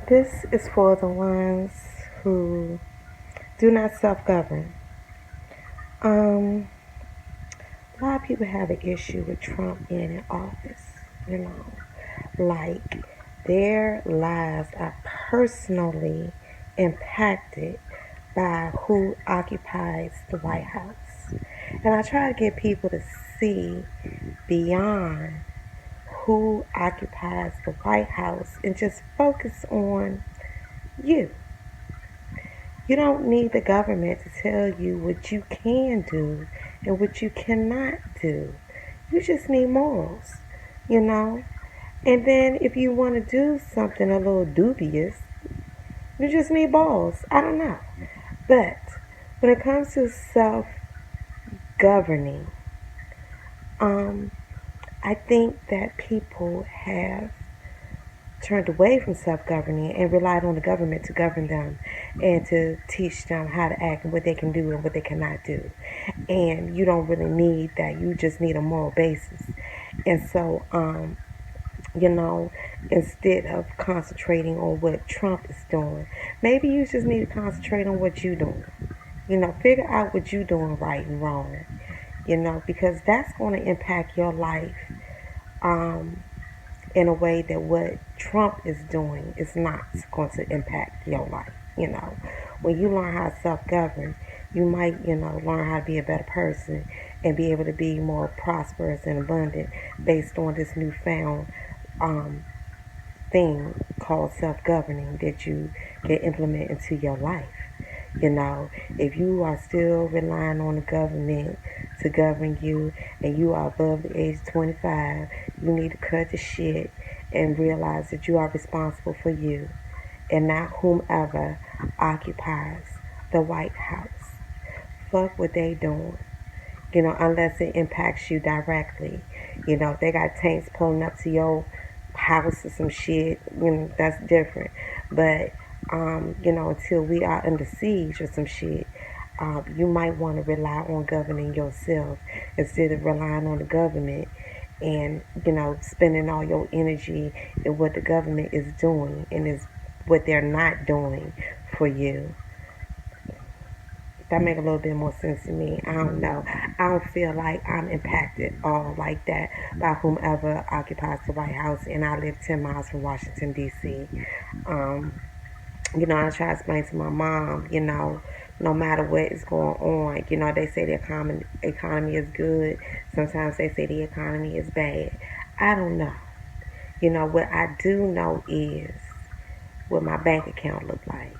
This is for the ones who do not self-govern. Um, a lot of people have an issue with Trump being in office. You know, like their lives are personally impacted by who occupies the White House. And I try to get people to see beyond who occupies the White House and just focus on you. You don't need the government to tell you what you can do and what you cannot do. You just need morals, you know? And then if you want to do something a little dubious, you just need balls. I don't know. But when it comes to self governing, um, I think that people have turned away from self-governing and relied on the government to govern them and to teach them how to act and what they can do and what they cannot do. And you don't really need that. You just need a moral basis. And so, you know, instead of concentrating on what Trump is doing, maybe you just need to concentrate on what you're doing. You know, figure out what you're doing right and wrong. You know, because that's going to impact your life. Um, in a way that what Trump is doing is not going to impact your life. You know, when you learn how to self-govern, you might, learn how to be a better person and be able to be more prosperous and abundant based on this newfound um, thing called self-governing that you can implement into your life. You know, if you are still relying on the government to govern you and you are above the age of 25, you need to cut the shit and realize that you are responsible for you and not whomever occupies the White House. Fuck what they doing, unless it impacts you directly. If they got tanks pulling up to your house or some shit, that's different. But, until we are under siege or some shit, you might want to rely on governing yourself instead of relying on the government and, spending all your energy in what the government is doing and is what they're not doing for you. That make a little bit more sense to me. I don't know. I don't feel like I'm impacted all like that by whomever occupies the White House, and I live 10 miles from Washington D.C. Um, I try to explain to my mom, no matter what is going on, they say the economy is good. Sometimes they say the economy is bad. I don't know. What I do know is what my bank account look like,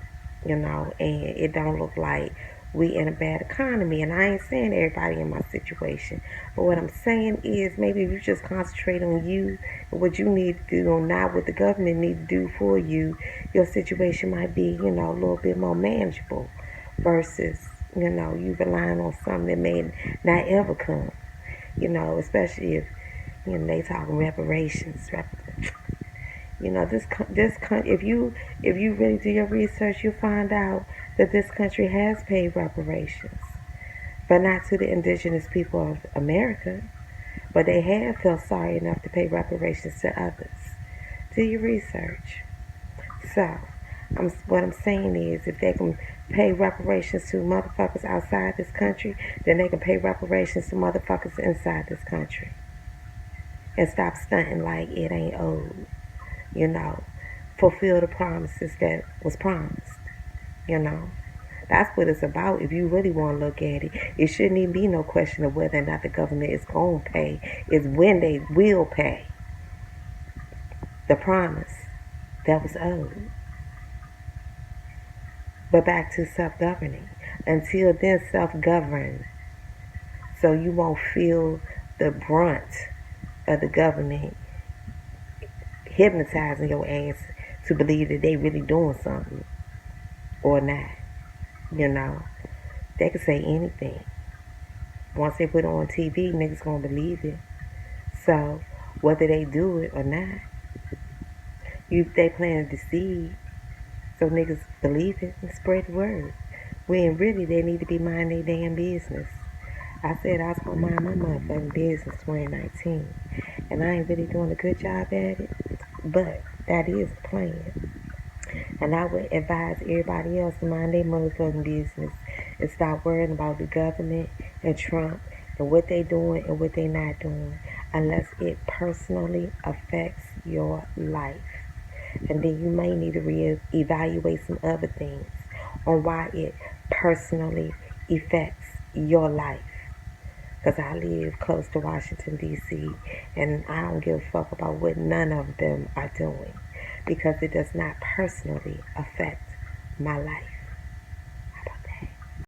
and it don't look like we in a bad economy. And I ain't saying everybody in my situation, but what I'm saying is maybe if you just concentrate on you and what you need to do, and not what the government need to do for you, your situation might be, a little bit more manageable versus, you relying on something that may not ever come, especially if, they talking reparations. If you really do your research, you'll find out that this country has paid reparations, but not to the indigenous people of America. But they have felt sorry enough to pay reparations to others. Do your research. So, what I'm saying is, if they can pay reparations to motherfuckers outside this country, then they can pay reparations to motherfuckers inside this country. And stop stunting like it ain't old. You know, fulfill the promises that was promised. You know, that's what it's about. If you really want to look at it, it shouldn't even be no question of whether or not the government is going to pay. It's when they will pay the promise that was owed. But back to self-governing. Until then, self-govern so you won't feel the brunt of the government hypnotizing your ass to believe that they really doing something or not. They can say anything. Once they put it on TV, niggas gonna believe it. So whether they do it or not, they plan to deceive. So niggas believe it and spread the word. When really they need to be minding their damn business. I said I was gonna mind my motherfucking business 2019, and I ain't really doing a good job at it. But that is the plan. And I would advise everybody else to mind their motherfucking business and stop worrying about the government and Trump and what they doing and what they not doing unless it personally affects your life. And then you may need to evaluate some other things on why it personally affects your life. Because I live close to Washington, D.C., and I don't give a fuck about what none of them are doing because it does not personally affect my life.